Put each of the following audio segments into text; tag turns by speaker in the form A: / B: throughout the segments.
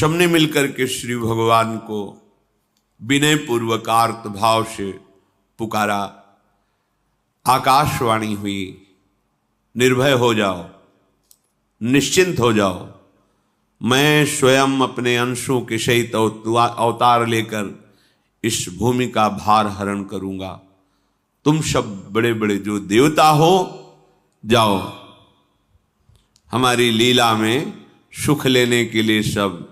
A: सबने मिलकर के श्री भगवान को विनय पूर्वक आर्त भाव से पुकारा। आकाशवाणी हुई, निर्भय हो जाओ, निश्चिंत हो जाओ, मैं स्वयं अपने अंशों के सहित अवतार लेकर इस भूमि का भार हरण करूंगा। तुम सब बड़े बड़े जो देवता हो, जाओ हमारी लीला में सुख लेने के लिए सब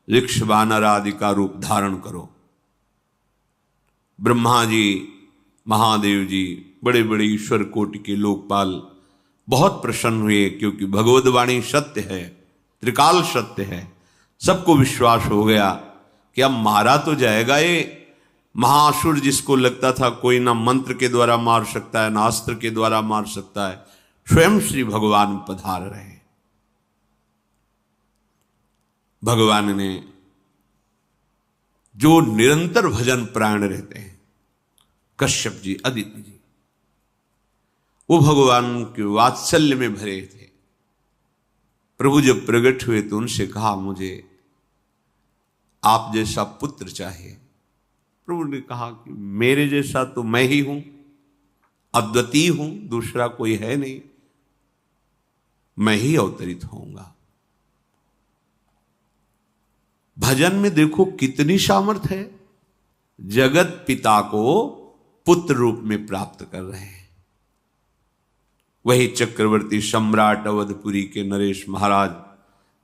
A: ऋक्ष वानर आदि का रूप धारण करो। ब्रह्मा जी, महादेव जी, बड़े बड़े ईश्वर कोटि के लोकपाल बहुत प्रसन्न हुए, क्योंकि भगवद वाणी सत्य है, त्रिकाल सत्य है। सबको विश्वास हो गया कि अब मारा तो जाएगा ये महासुर, जिसको लगता था कोई ना मंत्र के द्वारा मार सकता है ना अस्त्र के द्वारा मार सकता है। स्वयं श्री भगवान पधार रहे। भगवान ने जो निरंतर भजन प्राण रहते हैं, कश्यप जी, अदिति जी, वो भगवान के वात्सल्य में भरे थे। प्रभु जब प्रकट हुए तो उनसे कहा, मुझे आप जैसा पुत्र चाहिए। प्रभु ने कहा कि मेरे जैसा तो मैं ही हूं, अद्वितीय हूं, दूसरा कोई है नहीं, मैं ही अवतरित होऊंगा। भजन में देखो कितनी सामर्थ्य है। जगत पिता को पुत्र रूप में प्राप्त कर रहे हैं। वही चक्रवर्ती सम्राट अवधपुरी के नरेश महाराज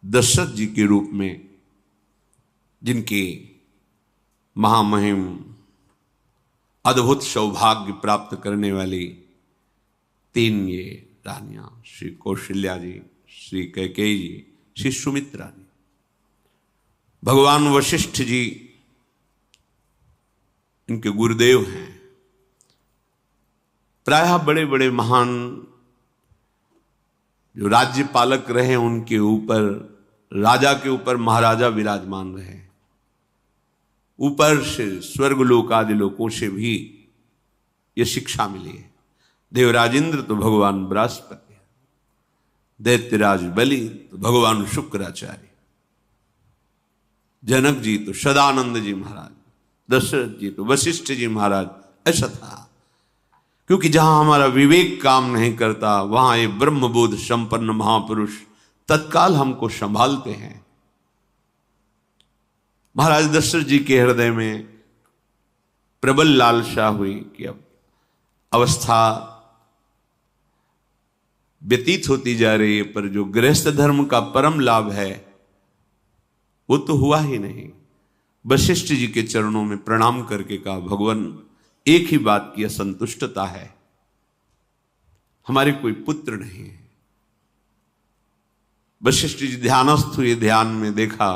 A: दशरथ जी के रूप में, जिनके महामहिम अद्भुत सौभाग्य प्राप्त करने वाली तीन ये रानियां, श्री कौशल्या जी, श्री कैकेयी जी, श्री सुमित्रा जी। भगवान वशिष्ठ जी इनके गुरुदेव हैं। प्रायः बड़े बड़े महान जो राज्य पालक रहे, उनके ऊपर, राजा के ऊपर महाराजा विराजमान रहे। ऊपर से स्वर्गलोक आदि लोकों से भी ये शिक्षा मिली है। देवराजेंद्र तो भगवान बृहस्पति, दैत्यराज बलि तो भगवान शुक्राचार्य, जनक जी तो सदानंद जी महाराज, दशरथ जी तो वशिष्ठ जी महाराज। ऐसा था, क्योंकि जहां हमारा विवेक काम नहीं करता, वहां ये ब्रह्मबोध संपन्न महापुरुष तत्काल हमको संभालते हैं। महाराज दशरथ जी के हृदय में प्रबल लालसा हुई कि अब अवस्था व्यतीत होती जा रही है, पर जो गृहस्थ धर्म का परम लाभ है वो तो हुआ ही नहीं। वशिष्ठ जी के चरणों में प्रणाम करके कहा, भगवान एक ही बात की असंतुष्टता है, हमारे कोई पुत्र नहीं है। वशिष्ठ जी ध्यानस्थ हुए, ध्यान में देखा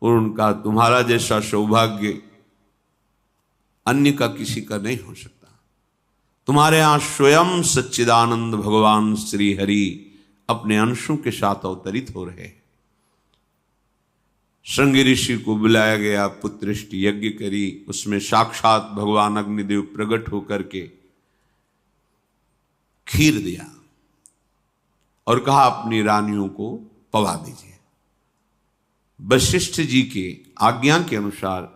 A: और उनका, तुम्हारा जैसा सौभाग्य अन्य का किसी का नहीं हो सकता। तुम्हारे यहां स्वयं सच्चिदानंद भगवान श्री हरि अपने अंशों के साथ अवतरित हो रहे हैं। श्रृंगी ऋषि को बुलाया गया, पुत्रेष्टि यज्ञ करी, उसमें साक्षात भगवान अग्निदेव प्रकट होकर के खीर दिया और कहा अपनी रानियों को पवा दीजिए। वशिष्ठ जी के आज्ञा के अनुसार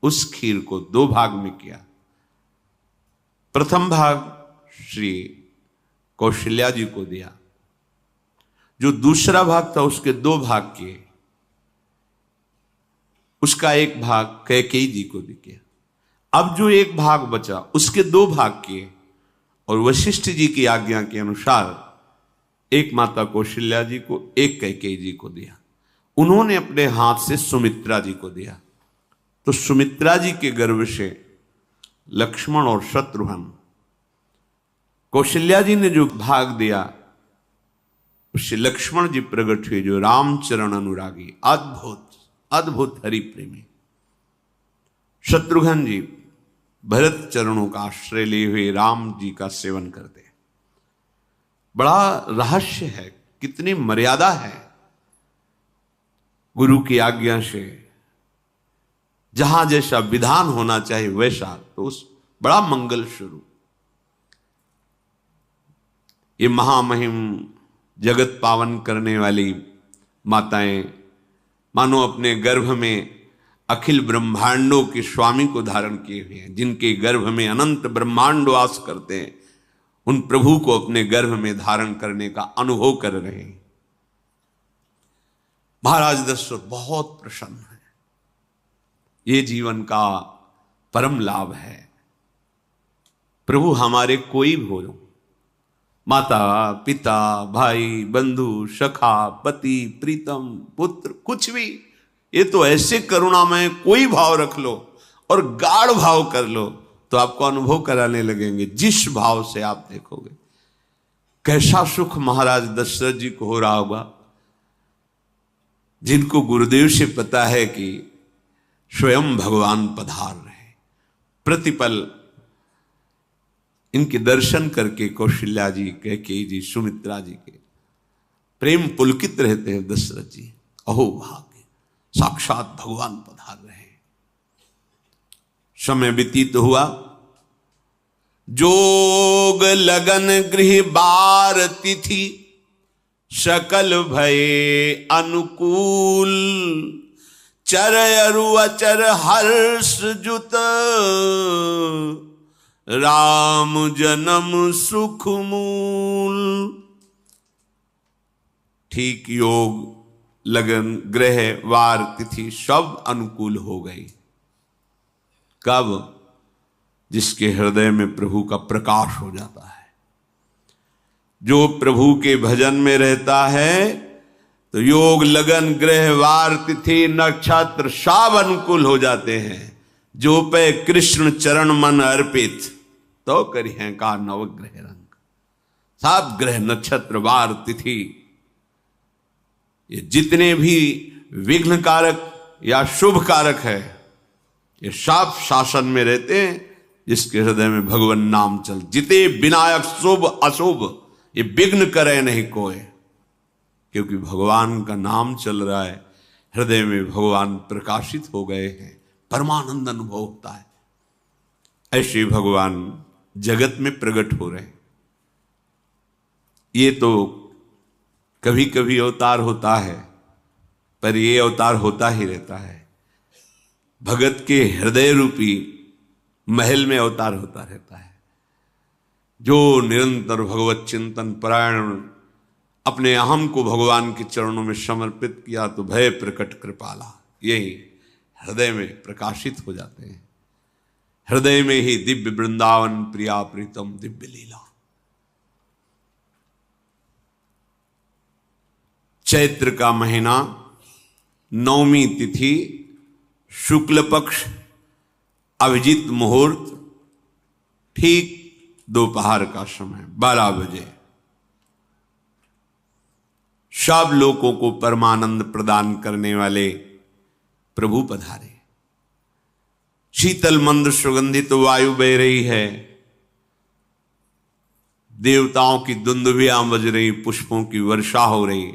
A: उस खीर को दो भाग में किया। प्रथम भाग श्री कौशल्या जी को दिया, जो दूसरा भाग था उसके दो भाग किए, उसका एक भाग कैकेयी जी को दिया। अब जो एक भाग बचा उसके दो भाग किए और वशिष्ठ जी की आज्ञा के अनुसार एक माता कौशल्या जी को, एक कैकेयी जी को दिया। उन्होंने अपने हाथ से सुमित्रा जी को दिया। तो सुमित्रा जी के गर्भ से लक्ष्मण और शत्रुघ्न, कौशल्या जी ने जो भाग दिया उससे लक्ष्मण जी प्रकट हुए, जो रामचरण अनुरागी, अद्भुत अद्भुत हरि प्रेमी। शत्रुघ्न जी भरत चरणों का आश्रय लिए हुए राम जी का सेवन करते। बड़ा रहस्य है, कितनी मर्यादा है। गुरु की आज्ञा से जहां जैसा विधान होना चाहिए वैसा, तो उस बड़ा मंगल स्वरूप ये महामहिम जगत पावन करने वाली माताएं मानो अपने गर्भ में अखिल ब्रह्मांडों के स्वामी को धारण किए हुए हैं, जिनके गर्भ में अनंत ब्रह्मांड वास करते हैं, उन प्रभु को अपने गर्भ में धारण करने का अनुभव कर रहे हैं। महाराज दशरथ बहुत प्रसन्न है। ये जीवन का परम लाभ है। प्रभु हमारे कोई भी हो, माता पिता भाई बंधु सखा पति प्रीतम पुत्र, कुछ भी, ये तो ऐसे करुणामय कोई भाव रख लो और गाढ़ भाव कर लो तो आपको अनुभव कराने लगेंगे। जिस भाव से आप देखोगे कैसा सुख महाराज दशरथ जी को हो रहा होगा, जिनको गुरुदेव से पता है कि स्वयं भगवान पधार रहे। प्रतिपल इनके दर्शन करके कौशल्या जी, कैकेयी जी, सुमित्रा जी के प्रेम पुलकित रहते हैं। दशरथ जी अहो भाग्य, साक्षात भगवान पधार रहे हैं। समय व्यतीत हुआ, जोग लगन गृह बार तिथि, सकल भये अनुकूल, चर अरु अचर हर्ष जुत, राम जन्म सुख मूल। ठीक योग लगन ग्रह वार तिथि सब अनुकूल हो गई। कब? जिसके हृदय में प्रभु का प्रकाश हो जाता है। जो प्रभु के भजन में रहता है तो योग लगन ग्रह वार तिथि नक्षत्र सब अनुकूल हो जाते हैं। जो पे कृष्ण चरण मन अर्पित, तो करी है का नवग्रह रंग। सब ग्रह नक्षत्र वार तिथि, ये जितने भी विघ्न कारक या शुभ कारक है, ये सब शासन में रहते हैं। जिसके हृदय में भगवान नाम चल, जिते विनायक शुभ अशुभ, ये विघ्न करे नहीं कोई, क्योंकि भगवान का नाम चल रहा है। हृदय में भगवान प्रकाशित हो गए हैं, परमानंद अनुभव होता है। ऐसे भगवान जगत में प्रकट हो रहे हैं। ये तो कभी कभी अवतार होता है, पर ये अवतार होता ही रहता है। भगत के हृदय रूपी महल में अवतार होता रहता है। जो निरंतर भगवत चिंतन परायण अपने अहम को भगवान के चरणों में समर्पित किया तो भय प्रकट कृपाला, यही हृदय में प्रकाशित हो जाते हैं। हृदय में ही दिव्य वृंदावन प्रिया प्रीतम दिव्य लीला। चैत्र का महीना, नवमी तिथि, शुक्ल पक्ष, अभिजीत मुहूर्त, ठीक दोपहर का समय 12 बजे। सब लोगों को परमानंद प्रदान करने वाले प्रभु पधारे। शीतल मंद सुगंधित वायु बह रही है, देवताओं की दुंदुभियां बज रही, पुष्पों की वर्षा हो रही।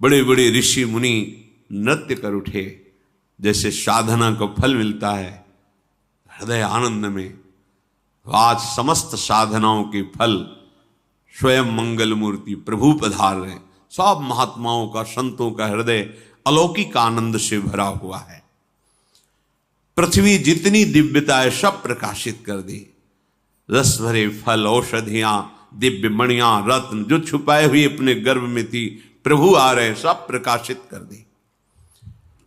A: बड़े बड़े ऋषि मुनि नृत्य कर उठे। जैसे साधना को फल मिलता है हृदय आनंद में, आज समस्त साधनाओं के फल स्वयं मंगल मूर्ति प्रभु पधार रहे। सब महात्माओं का, संतों का हृदय अलौकिक आनंद से भरा हुआ है। पृथ्वी जितनी दिव्यता है सब प्रकाशित कर दी। रस भरे फल, औषधियां, दिव्य मणियां, रत्न जो छुपाए हुए अपने गर्भ में थी, प्रभु आ रहे, सब प्रकाशित कर दी।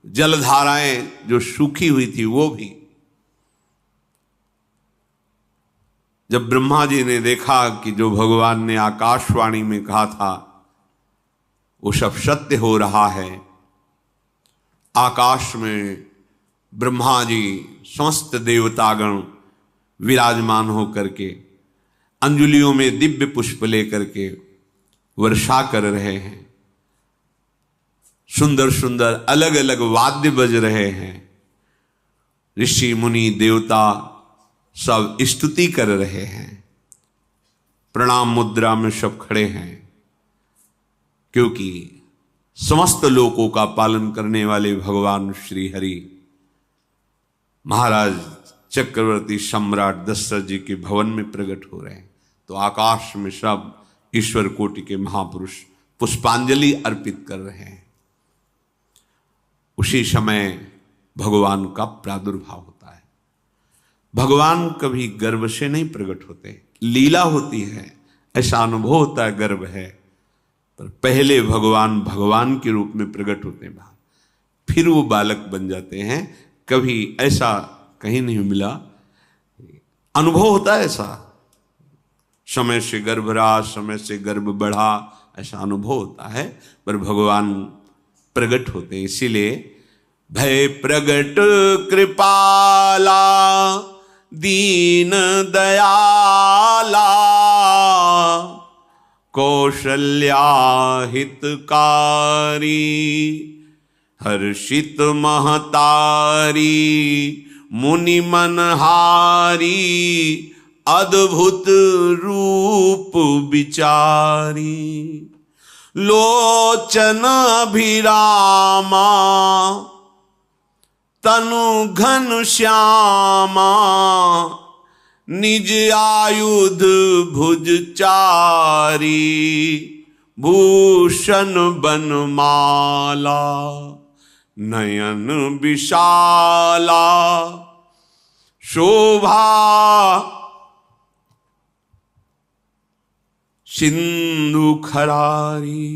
A: जलधाराएं जो सूखी हुई थी वो भी। जब ब्रह्मा जी ने देखा कि जो भगवान ने आकाशवाणी में कहा था वो सब सत्य हो रहा है, आकाश में ब्रह्मा जी समस्त देवतागण विराजमान होकर के अंजलियों में दिव्य पुष्प लेकर के वर्षा कर रहे हैं। सुंदर सुंदर अलग अलग वाद्य बज रहे हैं। ऋषि मुनि देवता सब स्तुति कर रहे हैं। प्रणाम मुद्रा में सब खड़े हैं, क्योंकि समस्त लोकों का पालन करने वाले भगवान श्री हरि महाराज चक्रवर्ती सम्राट दशरथ जी के भवन में प्रकट हो रहे हैं। तो आकाश में सब ईश्वर कोटि के महापुरुष पुष्पांजलि अर्पित कर रहे हैं। उसी समय भगवान का प्रादुर्भाव होता है। भगवान कभी गर्भ से नहीं प्रकट होते, लीला होती है, ऐसा अनुभव होता है गर्भ है, पर पहले भगवान भगवान के रूप में प्रकट होते हैं, फिर वो बालक बन जाते हैं। कभी ऐसा कहीं नहीं मिला, अनुभव होता है ऐसा, समय से गर्भ रहा, समय से गर्भ बढ़ा, ऐसा अनुभव होता है, पर भगवान प्रकट होते हैं। इसीलिए भय प्रगट कृपाला दीन दयाला कौशल्या हितकारी हर्षित महतारी मुनि मनहारी अद्भुत रूप विचारी लोचन अभिरामा तनु घन श्यामा निज आयुध भुज चारी भूषण बनमाला नयन विशाला शोभा सिंधु खरारी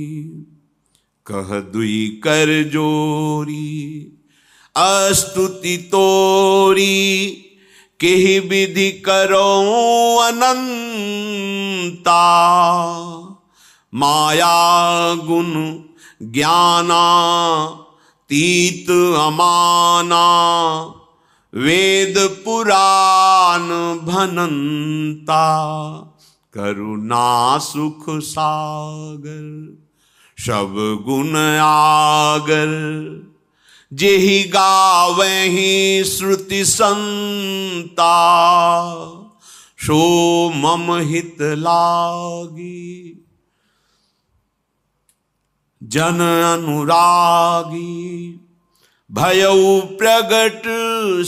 A: कह दुई कर जोरी अस्तुति तोरी केहि विधि करो अनंता माया गुण ज्ञाना तीत अमाना वेद पुराण भनंता करुणा सुख सागर सब गुण आगर जेहि गावहि श्रुति संता सो मम हित लागी जन अनुरागी भयउ प्रगट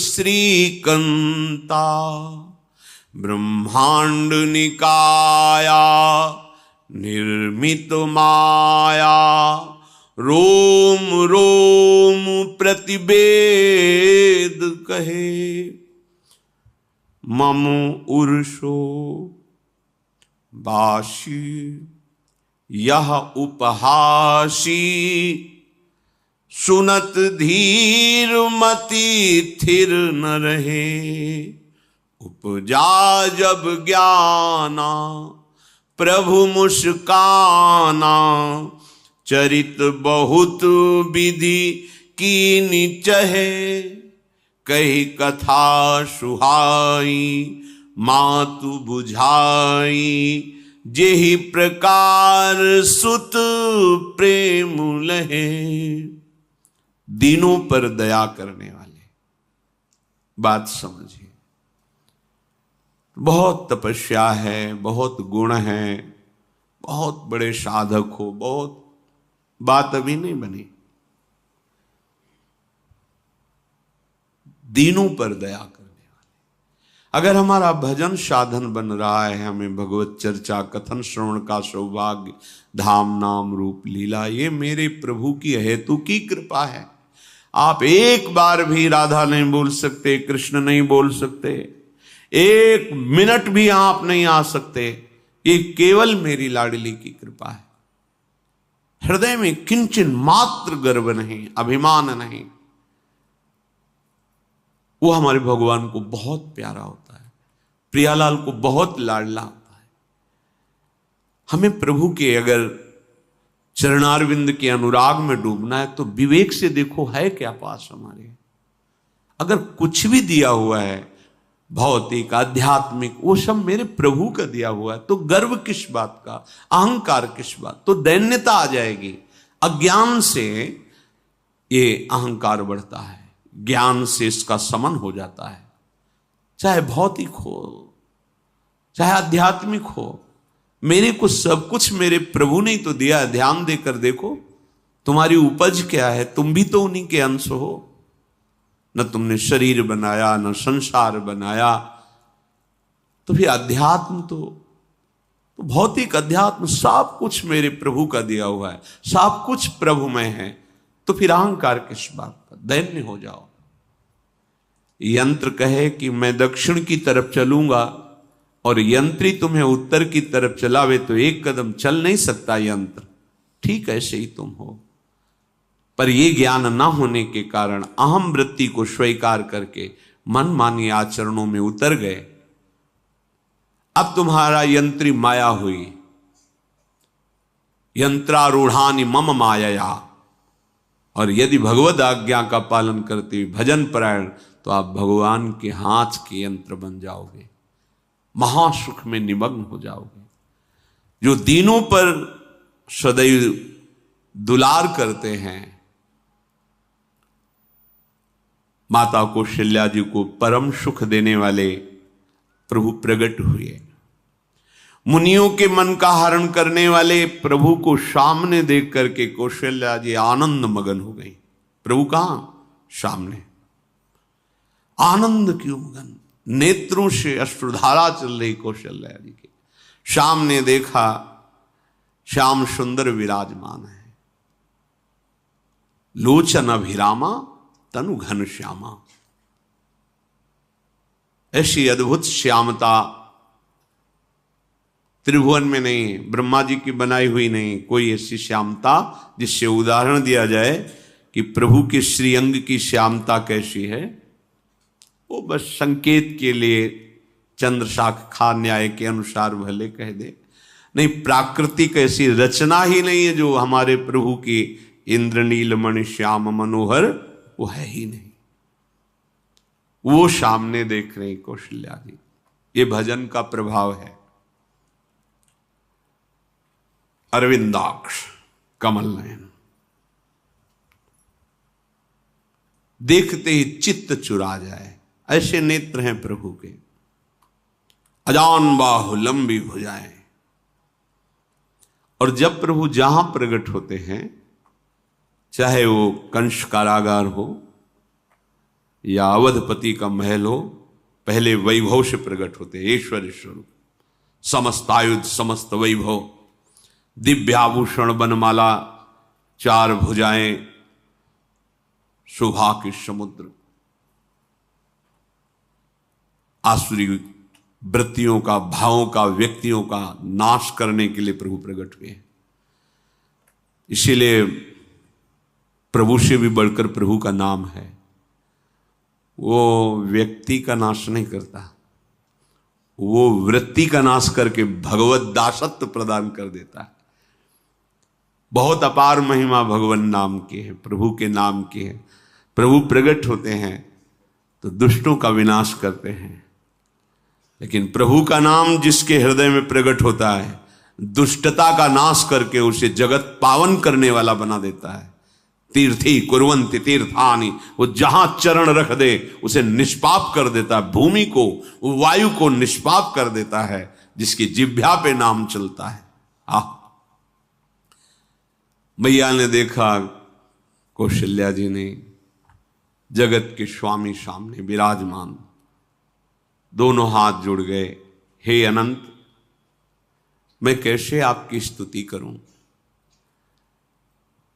A: श्रीकंता ब्रह्मांड निकाया निर्मित माया रोम रोम प्रतिवेद कहे मम उर्षो बाशी यह उपहासी सुनत धीर मति थिर न रहे उपजा जब ज्ञाना प्रभु मुस्काना चरित बहुत विधि कीनि चहे कही कथा सुहाई मातु बुझाई जेहि प्रकार सुत प्रेम लहे दीनों पर दया करने वाले। बात समझिए, बहुत तपस्या है, बहुत गुण है, बहुत बड़े साधक हो, बहुत बात अभी नहीं बनी। दीनों पर दया करने वाले। अगर हमारा भजन साधन बन रहा है, हमें भगवत चर्चा कथन श्रवण का सौभाग्य, धाम नाम रूप लीला, ये मेरे प्रभु की हेतु की कृपा है। आप एक बार भी राधा नहीं बोल सकते, कृष्ण नहीं बोल सकते, एक मिनट भी आप नहीं आ सकते, ये केवल मेरी लाडली की कृपा है। हृदय में किंचन मात्र गर्व नहीं, अभिमान नहीं, वो हमारे भगवान को बहुत प्यारा होता है, प्रियालाल को बहुत लाडला होता है। हमें प्रभु के अगर चरणारविंद के अनुराग में डूबना है तो विवेक से देखो है क्या पास हमारे। अगर कुछ भी दिया हुआ है भौतिक आध्यात्मिक, वो सब मेरे प्रभु का दिया हुआ है, तो गर्व किस बात का, अहंकार किस बात, तो दैन्यता आ जाएगी। अज्ञान से ये अहंकार बढ़ता है, ज्ञान से इसका समन हो जाता है। चाहे भौतिक हो चाहे आध्यात्मिक हो, मेरे को सब कुछ मेरे प्रभु ने तो दिया है। ध्यान देकर देखो तुम्हारी उपज क्या है, तुम भी तो उन्हीं के अंश हो। न तुमने शरीर बनाया, न संसार बनाया, तो फिर अध्यात्म तो भौतिक अध्यात्म सब कुछ मेरे प्रभु का दिया हुआ है, सब कुछ प्रभु में है। तो फिर अहंकार किस बात का, दैन्य हो जाओ। यंत्र कहे कि मैं दक्षिण की तरफ चलूंगा और यंत्री तुम्हें उत्तर की तरफ चलावे तो एक कदम चल नहीं सकता यंत्र, ठीक ऐसे ही तुम हो। पर यह ज्ञान न होने के कारण अहम वृत्ति को स्वीकार करके मनमानी आचरणों में उतर गए। अब तुम्हारा यंत्री माया हुई, यंत्रारूढ़ानि मम मायया। और यदि भगवद आज्ञा का पालन करते हुए भजन परायण, तो आप भगवान के हाथ के यंत्र बन जाओगे, महासुख में निमग्न हो जाओगे। जो दीनों पर सदैव दुलार करते हैं, माता कौशल्या जी को परम सुख देने वाले प्रभु प्रकट हुए। मुनियों के मन का हरण करने वाले प्रभु को सामने देख करके कौशल्या जी आनंद मगन हो गई। प्रभु कहां? सामने। आनंद क्यों मगन? नेत्रों से अश्रुधारा चल रही कौशल्या जी के सामने देखा, श्याम सुंदर विराजमान है, लोचन अभिरामा तनु घन श्यामा। ऐसी अद्भुत श्यामता त्रिभुवन में नहीं, ब्रह्मा जी की बनाई हुई नहीं कोई ऐसी श्यामता जिससे उदाहरण दिया जाए कि प्रभु के श्रीअंग की श्यामता कैसी है। वो बस संकेत के लिए चंद्र शाखा न्याय के अनुसार भले कह दे, नहीं प्राकृतिक ऐसी रचना ही नहीं है जो हमारे प्रभु की इंद्रनील मणि श्याम मनोहर, वो है ही नहीं। वो सामने देख रहे कौशल्या जी। ये भजन का प्रभाव है। अरविंदाक्ष कमल नयन, देखते ही चित्त चुरा जाए, ऐसे नेत्र हैं प्रभु के। अजान बाहु लंबी भुजाएं। और जब प्रभु जहां प्रकट होते हैं, चाहे वो कंस कारागार हो या अवधपति का महल हो, पहले वैभव से प्रकट होते हैं। ऐश्वर्य स्वरूप, समस्त आयुध, समस्त वैभव, दिव्याभूषण, बनमाला, चार भुजाएं, शोभा के समुद्र, आसुरी वृत्तियों का, भावों का, व्यक्तियों का नाश करने के लिए प्रभु प्रकट हुए। इसीलिए प्रभु से भी बढ़कर प्रभु का नाम है। वो व्यक्ति का नाश नहीं करता, वो वृत्ति का नाश करके भगवत दासत्व प्रदान कर देता है। बहुत अपार महिमा भगवान नाम की है, प्रभु के नाम की है। प्रभु प्रकट होते हैं तो दुष्टों का विनाश करते हैं, लेकिन प्रभु का नाम जिसके हृदय में प्रकट होता है, दुष्टता का नाश करके उसे जगत पावन करने वाला बना देता है। तीर्थी कुर्वन्ति तीर्थानि, वो जहां चरण रख दे उसे निष्पाप कर देता है। भूमि को, वायु को निष्पाप कर देता है जिसकी जिह्वा पे नाम चलता है। मैया ने देखा, कौशल्या जी ने, जगत के स्वामी सामने विराजमान, दोनों हाथ जुड़ गए। हे अनंत, मैं कैसे आपकी स्तुति करूं?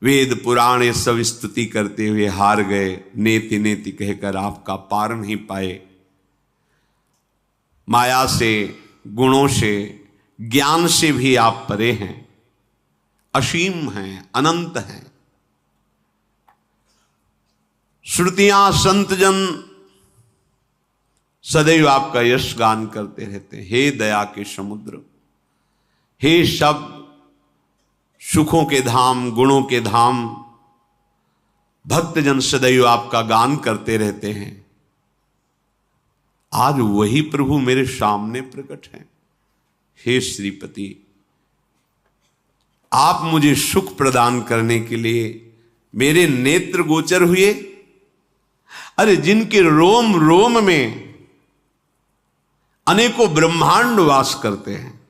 A: वेद पुराण ये सब स्तुति करते हुए हार गए। नेति नेति कहकर आपका पार नहीं पाए। माया से, गुणों से, ज्ञान से भी आप परे हैं, असीम हैं, अनंत हैं। श्रुतियां, संतजन सदैव आपका यश गान करते रहते हैं। हे दया के समुद्र, हे शब्द, सुखों के धाम, गुणों के धाम, भक्तजन सदैव आपका गान करते रहते हैं। आज वही प्रभु मेरे सामने प्रकट हैं। हे श्रीपति, आप मुझे सुख प्रदान करने के लिए मेरे नेत्र गोचर हुए। अरे जिनके रोम रोम में अनेकों ब्रह्मांड वास करते हैं,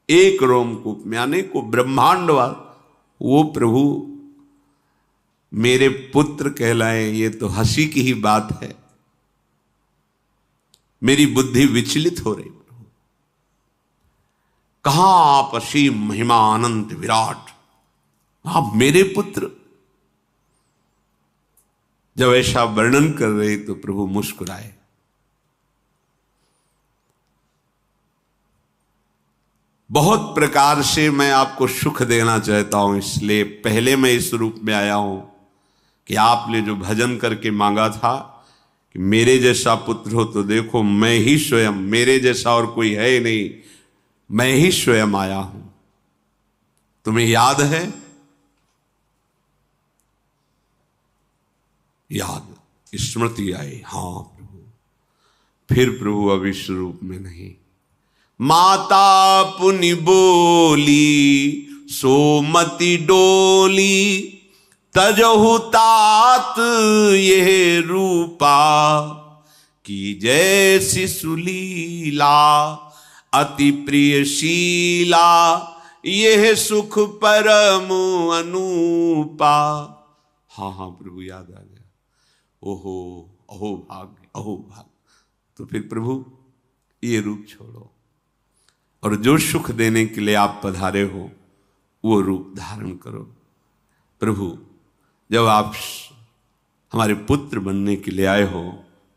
A: एक रोमकूप में अनेकों ब्रह्मांड वास, वो प्रभु मेरे पुत्र कहलाए, ये तो हंसी की ही बात है। मेरी बुद्धि विचलित हो रही। प्रभु कहां आप असीम महिमा अनंत विराट, आप मेरे पुत्र, जब ऐसा वर्णन कर रहे तो प्रभु मुस्कुराए। बहुत प्रकार से मैं आपको सुख देना चाहता हूं, इसलिए पहले मैं इस रूप में आया हूं कि आपने जो भजन करके मांगा था कि मेरे जैसा पुत्र हो, तो देखो मैं ही स्वयं, मेरे जैसा और कोई है ही नहीं, मैं ही स्वयं आया हूं। तुम्हें याद है? याद, स्मृति आई। हाँ प्रभु। फिर प्रभु अब इस रूप में नहीं। माता पुनि बोली सोमति डोली, तजहु तात ये रूपा, की जैसी सुलीला अति प्रियशीला, यह सुख परम अनूपा। हाँ हाँ प्रभु याद आ गया। ओहो अहो भाग्य, अहो भाग्य। तो फिर प्रभु ये रूप छोड़ो और जो सुख देने के लिए आप पधारे हो वो रूप धारण करो। प्रभु जब आप हमारे पुत्र बनने के लिए आए हो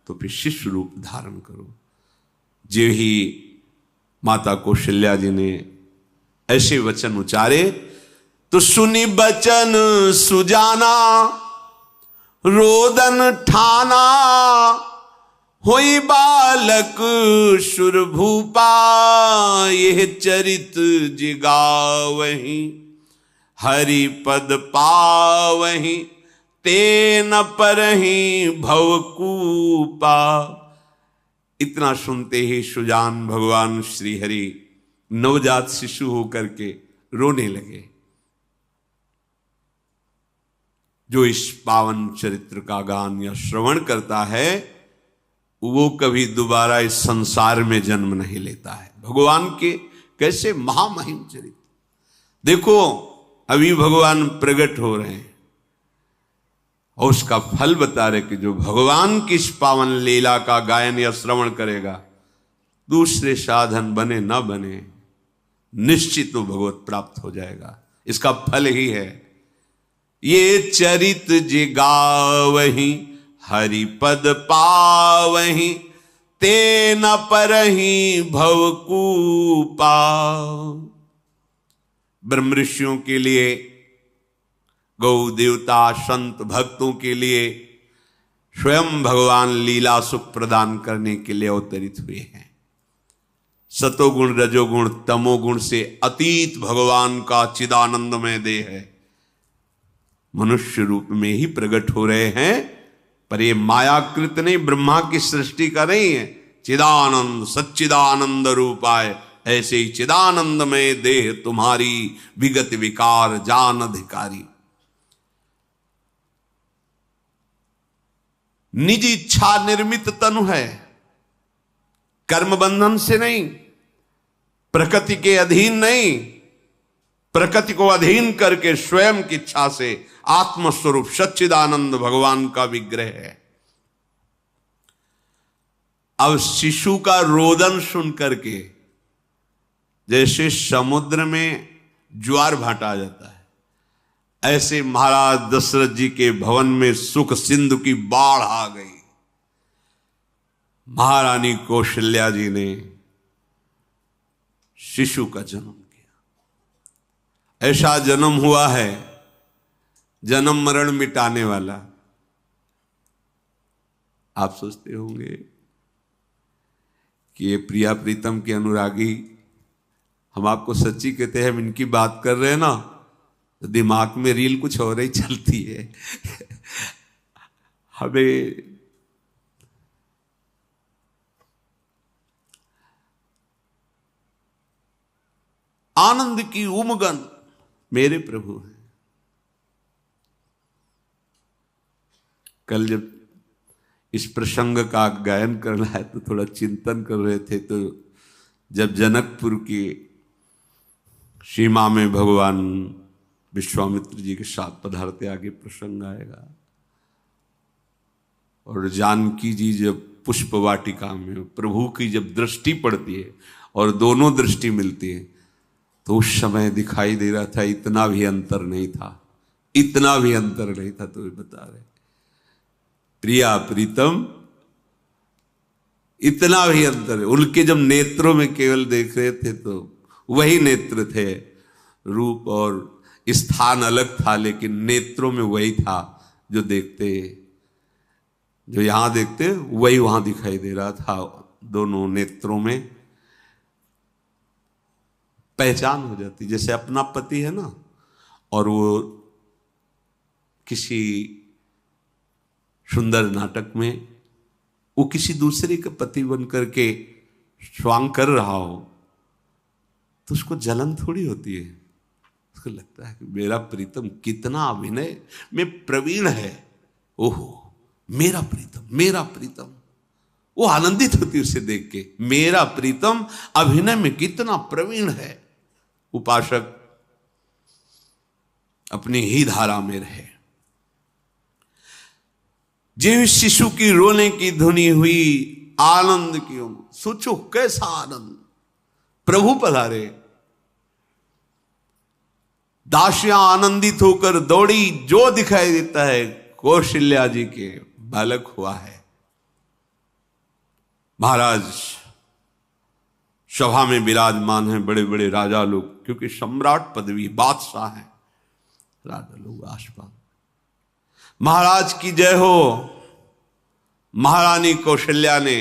A: तो फिर शिष्य रूप धारण करो। जो ही माता कौशल्या जी ने ऐसे वचन उचारे तो सुनी बचन सुजाना, रोदन ठाना, होई बालक सुरभूपा, यह चरित जिगावहि, हरि पद पावहि, ते न परहि भवकूपा। इतना सुनते ही सुजान भगवान श्री हरि नवजात शिशु होकर के रोने लगे। जो इस पावन चरित्र का गान या श्रवण करता है वो कभी दोबारा इस संसार में जन्म नहीं लेता है। भगवान के कैसे महामहिम चरित्र देखो, अभी भगवान प्रकट हो रहे हैं और उसका फल बता रहे कि जो भगवान की इस पावन लीला का गायन या श्रवण करेगा, दूसरे साधन बने न बने, निश्चित वो भगवत प्राप्त हो जाएगा। इसका फल ही है ये चरित जिगावहि, हरि पद पावहि, ते न परहि भवकूपा। ब्रह्म ऋषियों के लिए, गौ देवता संत भक्तों के लिए स्वयं भगवान लीला सुख प्रदान करने के लिए अवतरित हुए हैं। सतोगुण रजोगुण तमोगुण से अतीत भगवान का चिदानंदमय देह है, मनुष्य रूप में ही प्रकट हो रहे हैं। पर ये मायाकृत नहीं, ब्रह्मा की सृष्टि का नहीं है। चिदानंद सच्चिदानंद रूपाय, ऐसे ही चिदानंद में देह तुम्हारी, विगत विकार जान अधिकारी। निज इच्छा निर्मित तनु है, कर्म बंधन से नहीं, प्रकृति के अधीन नहीं, प्रकृति को अधीन करके स्वयं की इच्छा से आत्मस्वरूप सच्चिदानंद भगवान का विग्रह है। अब शिशु का रोदन सुन करके जैसे समुद्र में ज्वार भाटा आ जाता है, ऐसे महाराज दशरथ जी के भवन में सुख सिंधु की बाढ़ आ गई। महारानी कौशल्या जी ने शिशु का जन्म किया। ऐसा जन्म हुआ है जन्म मरण मिटाने वाला। आप सोचते होंगे कि ये प्रिया प्रीतम के अनुरागी, हम आपको सच्ची कहते हैं, हम इनकी बात कर रहे हैं ना तो दिमाग में रील कुछ और ही चलती है। हमें आनंद की उमगन मेरे प्रभु हैं। कल जब इस प्रसंग का गायन करना है तो थोड़ा चिंतन कर रहे थे, तो जब जनकपुर की सीमा में भगवान विश्वामित्र जी के साथ पधारते, आगे प्रसंग आएगा, और जानकी जी जब पुष्प वाटिका में प्रभु की जब दृष्टि पड़ती है और दोनों दृष्टि मिलती है, तो उस समय दिखाई दे रहा था इतना भी अंतर नहीं था, इतना भी अंतर नहीं था। तो बता रहे प्रिया प्रीतम, इतना भी अंतर है। उनके जब नेत्रों में केवल देख रहे थे तो वही नेत्र थे, रूप और स्थान अलग था, लेकिन नेत्रों में वही था जो देखते, जो यहां देखते वही वहां दिखाई दे रहा था। दोनों नेत्रों में पहचान हो जाती, जैसे अपना पति है ना, और वो किसी सुंदर नाटक में वो किसी दूसरे का पति बन करके स्वांग कर रहा हो तो उसको जलन थोड़ी होती है, उसको लगता है कि मेरा प्रीतम कितना अभिनय में प्रवीण है, ओहो मेरा प्रीतम, मेरा प्रीतम। वो आनंदित होती उसे देख के, मेरा प्रीतम अभिनय में कितना प्रवीण है। उपासक अपनी ही धारा में रहे। जिस शिशु की रोने की धुनी हुई आनंद की, सोचो कैसा आनंद, प्रभु पधारे। दासियां आनंदित होकर दौड़ी, जो दिखाई देता है कौशल्या जी के बालक हुआ है। महाराज सभा में विराजमान हैं, बड़े बड़े राजा लोग, क्योंकि सम्राट पदवी, बादशाह है, राजा लोग आसपास। महाराज की जय हो। महारानी कौशल्या ने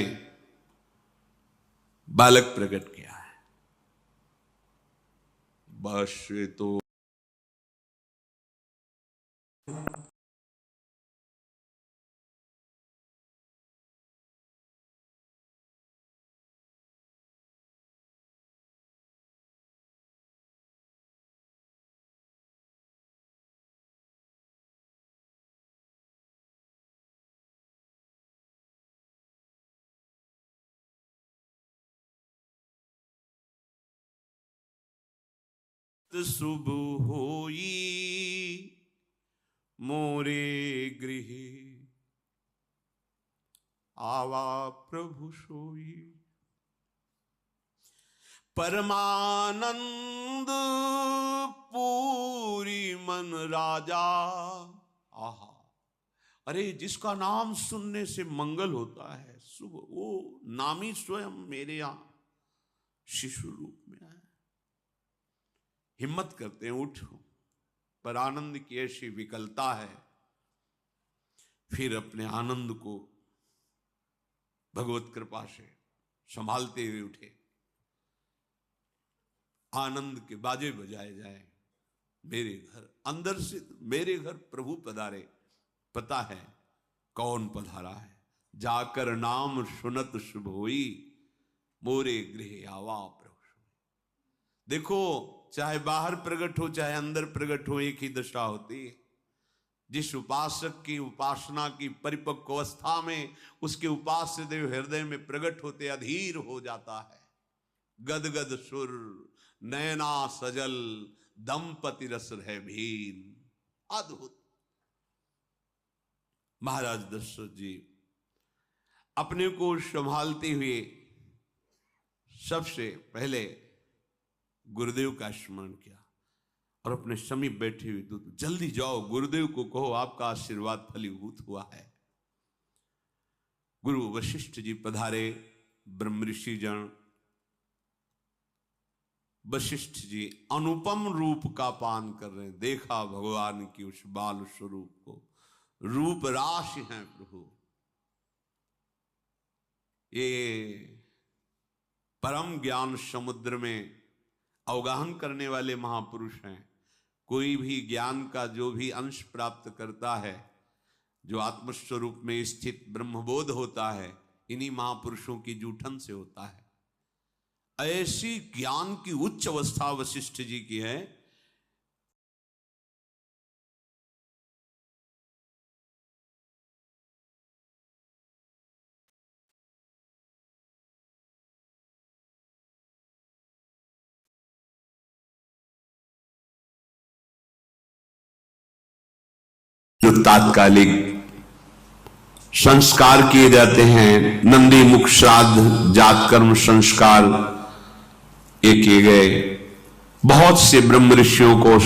A: बालक प्रकट किया है। बस ये तो शुभ होई मोरे गृह, आवा प्रभु सोई। परमानंद पूरी मन राजा। आहा, अरे जिसका नाम सुनने से मंगल होता है, शुभ, वो नामी स्वयं मेरे यहां शिशु रूप में आए। हिम्मत करते हैं, उठो, पर आनंद की ऐसी विकलता है, फिर अपने आनंद को भगवत कृपा से संभालते हुए उठे। आनंद के बाजे बजाए जाए। मेरे घर, अंदर से मेरे घर प्रभु पधारे। पता है कौन पधारा है, जाकर नाम सुनत शुभ होई, मोरे गृह आवा प्रभु। देखो, चाहे बाहर प्रकट हो चाहे अंदर प्रकट हो, एक ही दशा होती है। जिस उपासक की उपासना की परिपक्व अवस्था में उसके उपास्य देव हृदय में प्रकट होते अधीर हो जाता है। गदगद सुर नयना सजल, दंपति रस है भीन। अद्भुत। महाराज दशरथ जी अपने को संभालते हुए सबसे पहले गुरुदेव का स्मरण किया और अपने समीप बैठे हुए तो जल्दी जाओ, गुरुदेव को कहो आपका आशीर्वाद फलीभूत हुआ है। गुरु वशिष्ठ जी पधारे। ब्रह्म ऋषि जन वशिष्ठ जी अनुपम रूप का पान कर रहे हैं। देखा भगवान की उस बाल स्वरूप को, रूप राशि हैं प्रभु। ये परम ज्ञान समुद्र में अवगाहन करने वाले महापुरुष हैं। कोई भी ज्ञान का जो भी अंश प्राप्त करता है, जो आत्मस्वरूप में स्थित ब्रह्मबोध होता है, इन्हीं महापुरुषों की जूठन से होता है। ऐसी ज्ञान की उच्च अवस्था वशिष्ठ जी की है। जो तात्कालिक संस्कार किए जाते हैं, नंदी मुख श्राद्ध, जात कर्म संस्कार ये किए गए। बहुत से ब्रह्म ऋषियों को